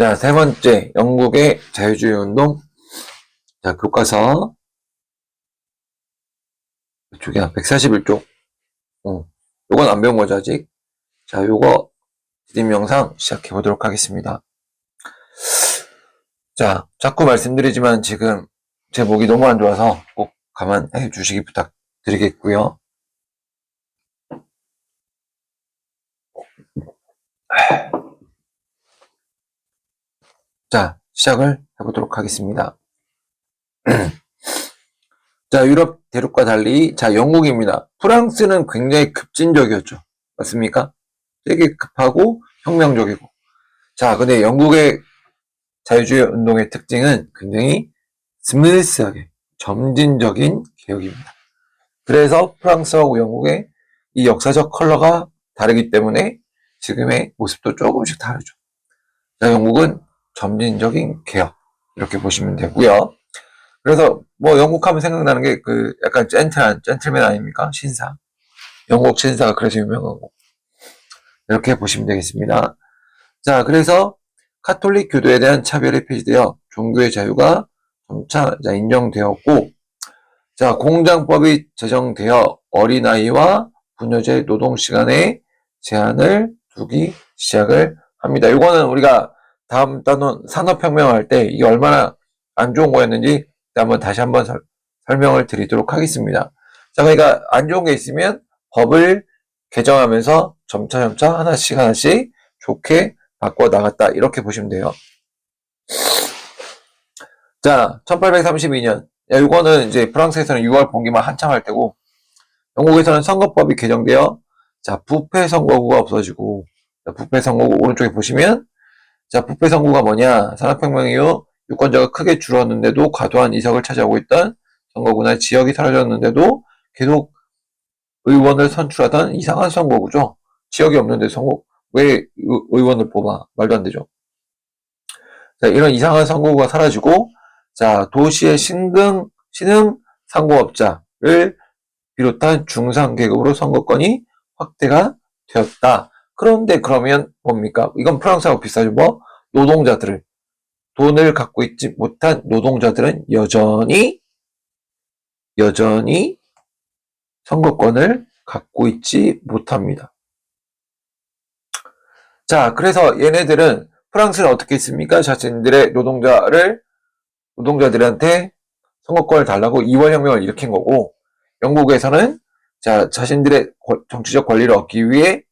자, 세 번째, 영국의 자유주의 운동. 자, 교과서. 이쪽이야, 141쪽. 요건 안 배운 거죠, 아직. 자, 요거, 디딤 영상 시작해 보도록 하겠습니다. 자, 자꾸 말씀드리지만 지금 제 목이 너무 안 좋아서 꼭 감안해 주시기 부탁드리겠고요. 자, 시작을 해보도록 하겠습니다. 자, 유럽 대륙과 달리, 자, 영국입니다. 프랑스는 굉장히 급진적이었죠. 맞습니까? 되게 급하고 혁명적이고. 자, 근데 영국의 자유주의 운동의 특징은 굉장히 스무스하게 점진적인 개혁입니다. 그래서 프랑스하고 영국의 이 역사적 컬러가 다르기 때문에 지금의 모습도 조금씩 다르죠. 자, 영국은 점진적인 개혁 이렇게 보시면 되고요. 그래서 뭐 영국 하면 생각나는 게 그 약간 젠틀맨 아닙니까? 신사. 영국 신사가 그래서 유명하고 이렇게 보시면 되겠습니다. 자, 그래서 카톨릭 교도에 대한 차별이 폐지되어 종교의 자유가 점차 인정되었고, 자, 공장법이 제정되어 어린아이와 부녀자의 노동시간에 제한을 두기 시작을 합니다. 이거는 우리가 다음 단원 산업혁명 할 때 이게 얼마나 안 좋은 거였는지 다시 한번 설명을 드리도록 하겠습니다. 자, 그러니까 안 좋은 게 있으면 법을 개정하면서 점차 하나씩 좋게 바꿔 나갔다 이렇게 보시면 돼요. 자, 1832년. 이거는 이제 프랑스에서는 6월 봉기만 한창 할 때고, 영국에서는 선거법이 개정되어, 자, 부패 선거구가 없어지고, 자, 부패 선거구 오른쪽에 보시면, 자, 부패 선거구가 뭐냐? 산업혁명 이후 유권자가 크게 줄었는데도 과도한 이석을 차지하고 있던 선거구나 지역이 사라졌는데도 계속 의원을 선출하던 이상한 선거구죠. 지역이 없는데 왜 의원을 뽑아? 말도 안 되죠. 자, 이런 이상한 선거구가 사라지고, 자, 도시의 신흥 상공업자를 비롯한 중상계급으로 선거권이 확대가 되었다. 그런데 그러면 뭡니까? 이건 프랑스하고 비슷하죠. 뭐? 노동자들을, 돈을 갖고 있지 못한 노동자들은 여전히 선거권을 갖고 있지 못합니다. 자, 그래서 얘네들은 프랑스는 어떻게 했습니까? 자신들의 노동자들한테 선거권을 달라고 2월 혁명을 일으킨 거고, 영국에서는 자, 자신들의 정치적 권리를 얻기 위해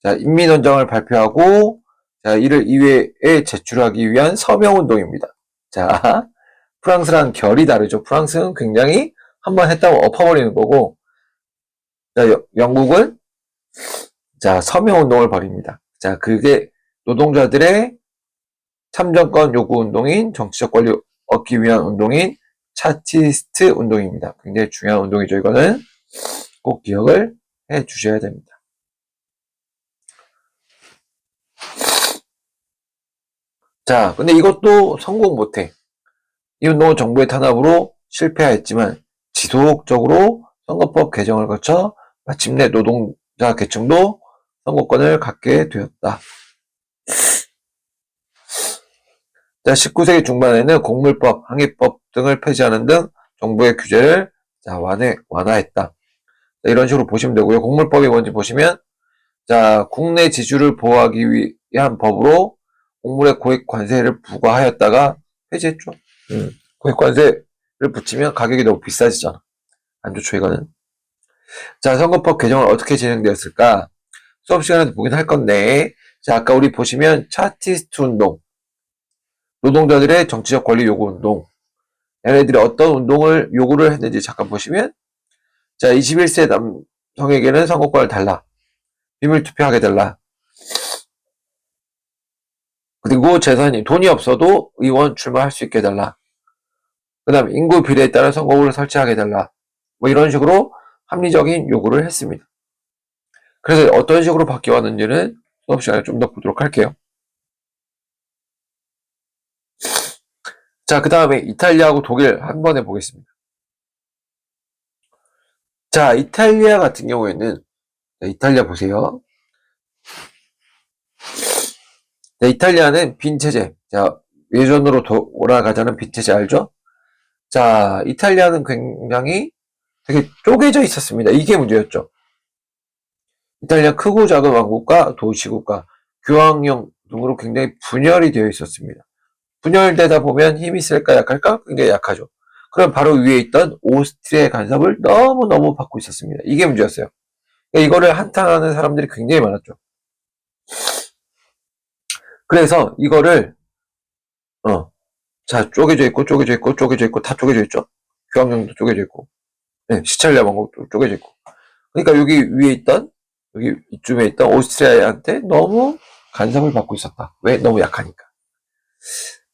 자, 인민원장을 발표하고 자, 이를 이회에 제출하기 위한 서명운동입니다. 자, 프랑스랑 결이 다르죠. 프랑스는 굉장히 한번 했다고 엎어버리는 거고, 자, 영국은 자, 서명운동을 벌입니다. 자, 그게 노동자들의 참정권 요구 운동인 정치적 권리 얻기 위한 운동인 차티스트 운동입니다. 굉장히 중요한 운동이죠. 이거는 꼭 기억을 해 주셔야 됩니다. 자, 근데 이것도 성공 못해. 이 운동은 정부의 탄압으로 실패하였지만 지속적으로 선거법 개정을 거쳐 마침내 노동자 계층도 선거권을 갖게 되었다. 자, 19세기 중반에는 곡물법, 항해법 등을 폐지하는 등 정부의 규제를 자, 완화했다. 자, 이런 식으로 보시면 되고요. 곡물법이 뭔지 보시면 자, 국내 지주를 보호하기 위한 법으로 곡물의 고액 관세를 부과하였다가 폐지했죠. 고액 관세를 붙이면 가격이 너무 비싸지잖아. 안 좋죠, 이거는. 자, 선거법 개정은 어떻게 진행되었을까? 수업 시간에도 보긴 할 건데, 자, 아까 우리 보시면 차티스트 운동, 노동자들의 정치적 권리 요구 운동, 얘네들이 어떤 운동을 요구를 했는지 잠깐 보시면, 자, 21세 남성에게는 선거권을 달라. 비밀 투표하게 달라. 그리고 돈이 없어도 의원 출마할 수 있게 해달라. 그 다음 인구 비례에 따라 선거구를 설치하게 해달라. 뭐 이런 식으로 합리적인 요구를 했습니다. 그래서 어떤 식으로 바뀌어왔는지는 수업 시간에 좀 더 보도록 할게요. 자, 그 다음에 이탈리아하고 독일 한 번에 보겠습니다. 자, 이탈리아 같은 경우에는, 자, 이탈리아 보세요. 자, 이탈리아는 빈체제. 자, 예전으로 돌아가자는 빈체제 알죠? 자, 이탈리아는 굉장히 되게 쪼개져 있었습니다. 이게 문제였죠. 이탈리아 크고 작은 왕국과 도시국가, 교황령 등으로 굉장히 분열이 되어 있었습니다. 분열되다 보면 힘이 쓸까 약할까? 굉장히 약하죠. 그럼 바로 위에 있던 오스트리아의 간섭을 너무너무 받고 있었습니다. 이게 문제였어요. 그러니까 이거를 한탄하는 사람들이 굉장히 많았죠. 그래서 이거를 자, 쪼개져 있고 쪼개져 있고 쪼개져 있고 다 쪼개져 있죠. 교황령도 쪼개져 있고, 네, 시찰리아 왕국도 쪼개져 있고. 그러니까 여기 위에 있던 여기 이쯤에 있던 오스트리아한테 너무 간섭을 받고 있었다. 왜? 너무 약하니까.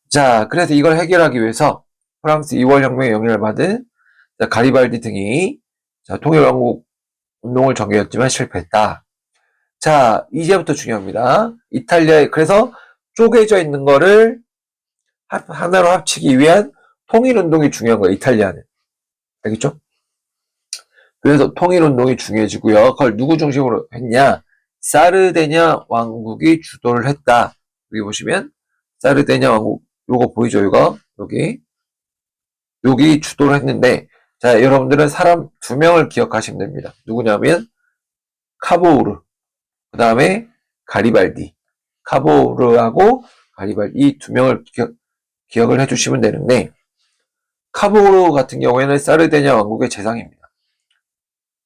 자, 그래서 이걸 해결하기 위해서 프랑스 2월 혁명의 영향을 받은 가리발디 등이 통일왕국 운동을 전개했지만 실패했다. 자, 이제부터 중요합니다. 이탈리아에 그래서 쪼개져 있는 거를 하나로 합치기 위한 통일운동이 중요한 거예요. 이탈리아는. 알겠죠? 그래서 통일운동이 중요해지고요. 그걸 누구 중심으로 했냐? 사르데냐 왕국이 주도를 했다. 여기 보시면 사르데냐 왕국 요거 보이죠? 이거 여기 주도를 했는데 자 여러분들은 사람 두 명을 기억하시면 됩니다. 누구냐면 카보우르 그 다음에 가리발디 카보우르하고 가리발디 이 두 명을 기억을 해주시면 되는데 카보우르 같은 경우에는 사르데냐 왕국의 재상입니다.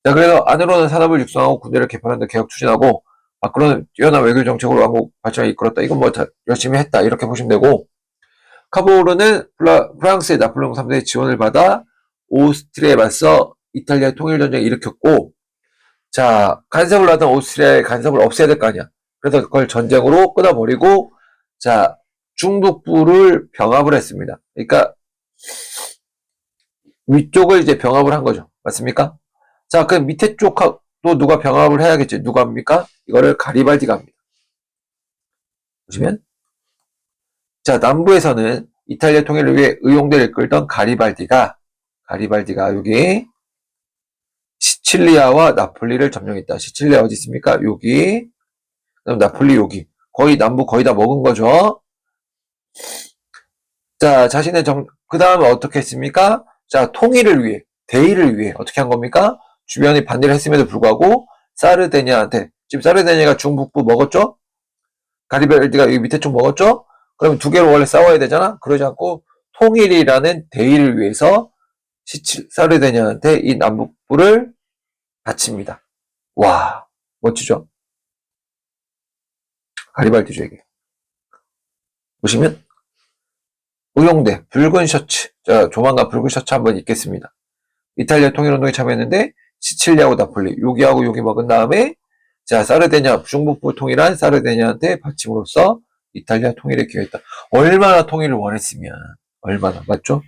자, 그래서 안으로는 산업을 육성하고 군대를 개편한다 개혁 추진하고 밖으로는 뛰어난 외교 정책으로 왕국 발전을 이끌었다. 이건 뭐 열심히 했다. 이렇게 보시면 되고 카보르는 프랑스의 나폴레옹 3세의 지원을 받아 오스트리아에 맞서 이탈리아 통일전쟁을 일으켰고 자 간섭을 하던 오스트리아의 간섭을 없애야 될 거 아니야. 그래서 그걸 전쟁으로 끊어버리고 자 중북부를 병합을 했습니다. 그러니까 위쪽을 이제 병합을 한 거죠. 맞습니까? 자, 그 밑에 쪽도 누가 병합을 해야겠지. 누가 합니까? 이거를 가리발디가 합니다. 보시면 자, 남부에서는 이탈리아 통일을 위해 의용대를 이끌던 가리발디가 여기 시칠리아와 나폴리를 점령했다. 시칠리아 어디 있습니까? 여기. 그다음 나폴리 여기. 거의 남부 거의 다 먹은 거죠. 자, 그 다음에 어떻게 했습니까? 자, 통일을 위해, 대의를 위해 어떻게 한 겁니까? 주변이 반대를 했음에도 불구하고 사르데냐한테 지금 사르데냐가 중북부 먹었죠? 가리발디가 여기 밑에 쪽 먹었죠? 그럼 두 개로 원래 싸워야 되잖아? 그러지 않고 통일이라는 대의를 위해서 사르데냐한테 이 남북부를 바칩니다. 와, 멋지죠? 가리발디죠, 이게. 보시면, 의용대, 붉은 셔츠. 자, 조만간 붉은 셔츠 한번 입겠습니다. 이탈리아 통일운동에 참여했는데, 시칠리아하고 나폴리, 여기하고 여기 먹은 다음에, 자, 사르데냐, 중북부 통일한 사르데냐한테 바침으로써 이탈리아 통일에 기여했다. 얼마나 통일을 원했으면, 얼마나, 맞죠?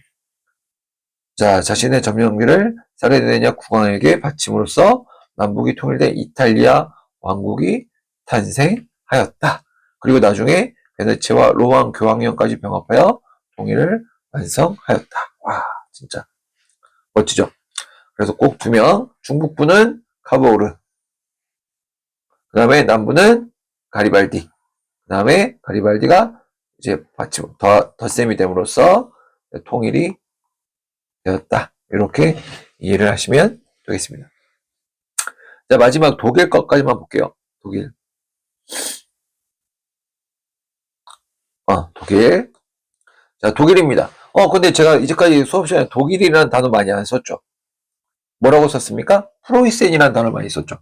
자, 자신의 점령기를 사르데냐 국왕에게 바침으로써 남북이 통일된 이탈리아 왕국이 탄생하였다. 그리고 나중에 베네치아와 로마 교황령까지 병합하여 통일을 완성하였다. 와, 진짜 멋지죠? 그래서 꼭 두 명, 중북부는 카보우르, 그 다음에 남부는 가리발디, 그 다음에 가리발디가 이제 덧셈이 됨으로써 통일이 되었다. 이렇게 이해를 하시면 되겠습니다. 자, 마지막 독일 것까지만 볼게요. 독일. 독일. 자, 독일입니다. 근데 제가 이제까지 수업 시간에 독일이라는 단어 많이 안 썼죠. 뭐라고 썼습니까? 프로이센이라는 단어를 많이 썼죠.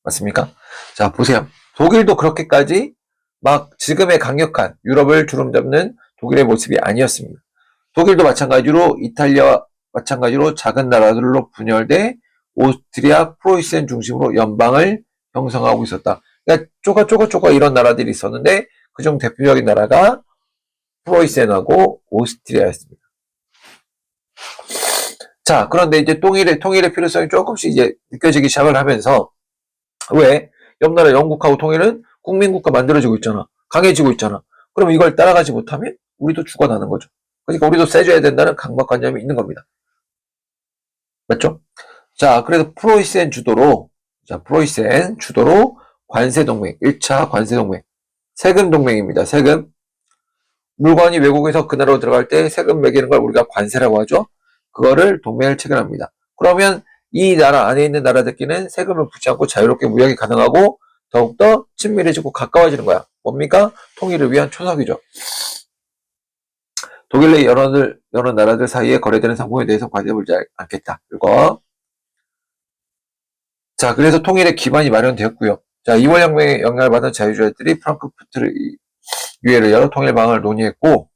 맞습니까? 자, 보세요. 독일도 그렇게까지 막 지금의 강력한 유럽을 주름잡는 독일의 모습이 아니었습니다. 독일도 마찬가지로 이탈리아와 마찬가지로 작은 나라들로 분열돼 오스트리아, 프로이센 중심으로 연방을 형성하고 있었다. 그러니까 쪼가 이런 나라들이 있었는데 그중 대표적인 나라가 프로이센하고 오스트리아였습니다. 자, 그런데 이제 통일의 필요성이 조금씩 이제 느껴지기 시작을 하면서 왜? 옆 나라 영국하고 통일은 국민국가 만들어지고 있잖아. 강해지고 있잖아. 그럼 이걸 따라가지 못하면 우리도 죽어나는 거죠. 그러니까 우리도 세줘야 된다는 강박관념이 있는 겁니다. 맞죠? 자, 그래서 프로이센 주도로 관세동맹, 1차 관세동맹 세금 동맹입니다. 세금. 물건이 외국에서 그 나라로 들어갈 때 세금 매기는 걸 우리가 관세라고 하죠. 그거를 동맹을 체결합니다. 그러면 이 나라 안에 있는 나라들끼리는 세금을 붙지 않고 자유롭게 무역이 가능하고 더욱더 친밀해지고 가까워지는 거야. 뭡니까? 통일을 위한 초석이죠. 독일 내 여러 나라들 사이에 거래되는 상품에 대해서 관세 물지 않겠다. 이거. 자, 그래서 통일의 기반이 마련되었고요. 자, 2월 혁명에 영향을 받은 자유주의자들이 프랑크푸르트 유해를 열어 통일 방안을 논의했고,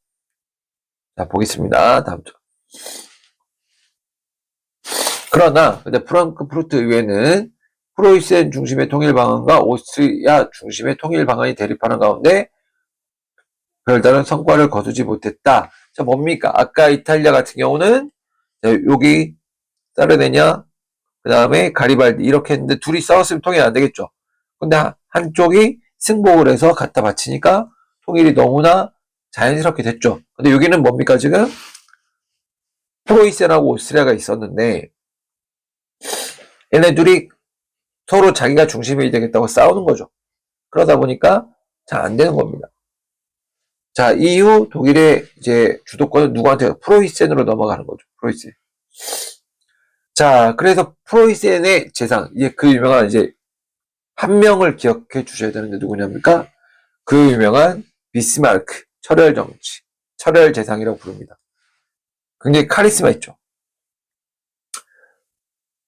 자, 보겠습니다. 다음 주. 그러나, 근데 프랑크푸르트 의회는 프로이센 중심의 통일 방안과 오스트리아 중심의 통일 방안이 대립하는 가운데 별다른 성과를 거두지 못했다. 자, 뭡니까? 아까 이탈리아 같은 경우는, 자, 여기 사르데냐, 그 다음에 가리발디 이렇게 했는데 둘이 싸웠으면 통일 안 되겠죠. 근데 한쪽이 승복을 해서 갖다 바치니까 통일이 너무나 자연스럽게 됐죠. 근데 여기는 뭡니까 지금? 프로이센하고 오스트리아가 있었는데 얘네 둘이 서로 자기가 중심이 되겠다고 싸우는 거죠. 그러다 보니까 잘 안 되는 겁니다. 자, 이후 독일의 이제 주도권은 누구한테? 프로이센으로 넘어가는 거죠. 프로이센. 자, 그래서 프로이센의 재상, 이제 그 유명한 이제 한 명을 기억해 주셔야 되는데 누구냐입니까? 그 유명한 비스마르크, 철혈 정치, 철혈 재상이라고 부릅니다. 굉장히 카리스마 있죠.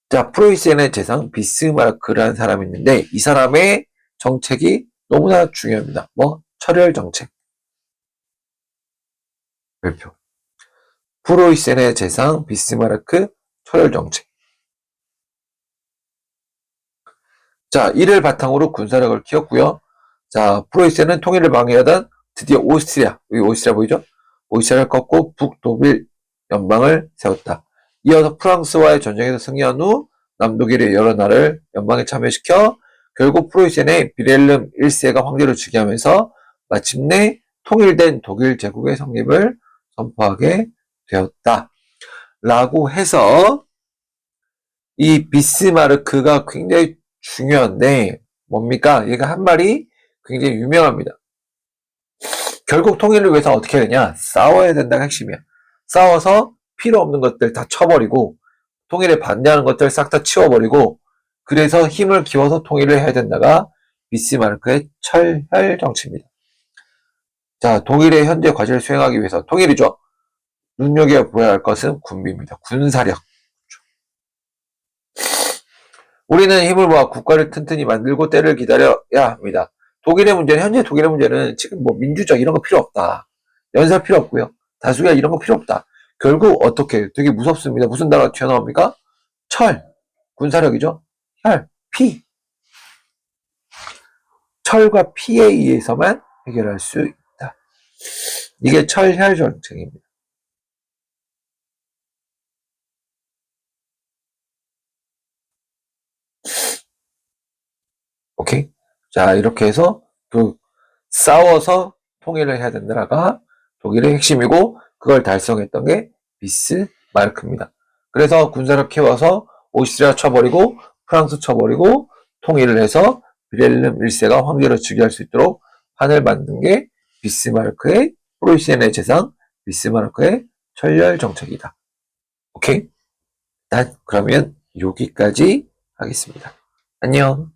자, 프로이센의 재상 비스마르크라는 사람이 있는데 이 사람의 정책이 너무나 중요합니다. 뭐? 철혈 정책. 별표. 프로이센의 재상 비스마르크 철혈 정책. 자, 이를 바탕으로 군사력을 키웠고요. 자, 프로이센은 통일을 방해하던 드디어 오스트리아, 여기 오스트리아 보이죠? 오스트리아를 꺾고 북독일 연방을 세웠다. 이어서 프랑스와의 전쟁에서 승리한 후 남독일의 여러 나라를 연방에 참여시켜 결국 프로이센의 비렐름 1세가 황제를 즉위하면서 마침내 통일된 독일 제국의 성립을 선포하게 되었다. 라고 해서 이 비스마르크가 굉장히 중요한데 뭡니까? 얘가 한 말이 굉장히 유명합니다. 결국 통일을 위해서 어떻게 해야 되냐? 싸워야 된다가 핵심이야. 싸워서 필요 없는 것들 다 쳐버리고 통일에 반대하는 것들 싹 다 치워버리고 그래서 힘을 기워서 통일을 해야 된다가 비스마르크의 철혈 정치입니다. 자, 독일의 현재 과제를 수행하기 위해서 통일이죠. 눈여겨보아야 할 것은 군비입니다. 군사력. 우리는 힘을 모아 국가를 튼튼히 만들고 때를 기다려야 합니다. 현재 독일의 문제는 지금 뭐 민주적 이런 거 필요 없다. 연설 필요 없고요. 다수결 이런 거 필요 없다. 결국 어떻게 되게 무섭습니다. 무슨 단어가 튀어나옵니까? 철, 군사력이죠. 혈, 피. 철과 피에 의해서만 해결할 수 있다. 이게 철혈 정책입니다. 오케이? 자, 이렇게 해서 싸워서 통일을 해야 되는 나라가 독일의 핵심이고 그걸 달성했던 게 비스마르크입니다. 그래서 군사력 키워서 오스트리아 쳐버리고 프랑스 쳐버리고 통일을 해서 비렐름 1세가 황제로 즉위할 수 있도록 판을 만든 게 비스마르크의 프로이센의 재상 비스마르크의 철혈 정책이다. 오케이? 난 그러면 여기까지 하겠습니다. 안녕.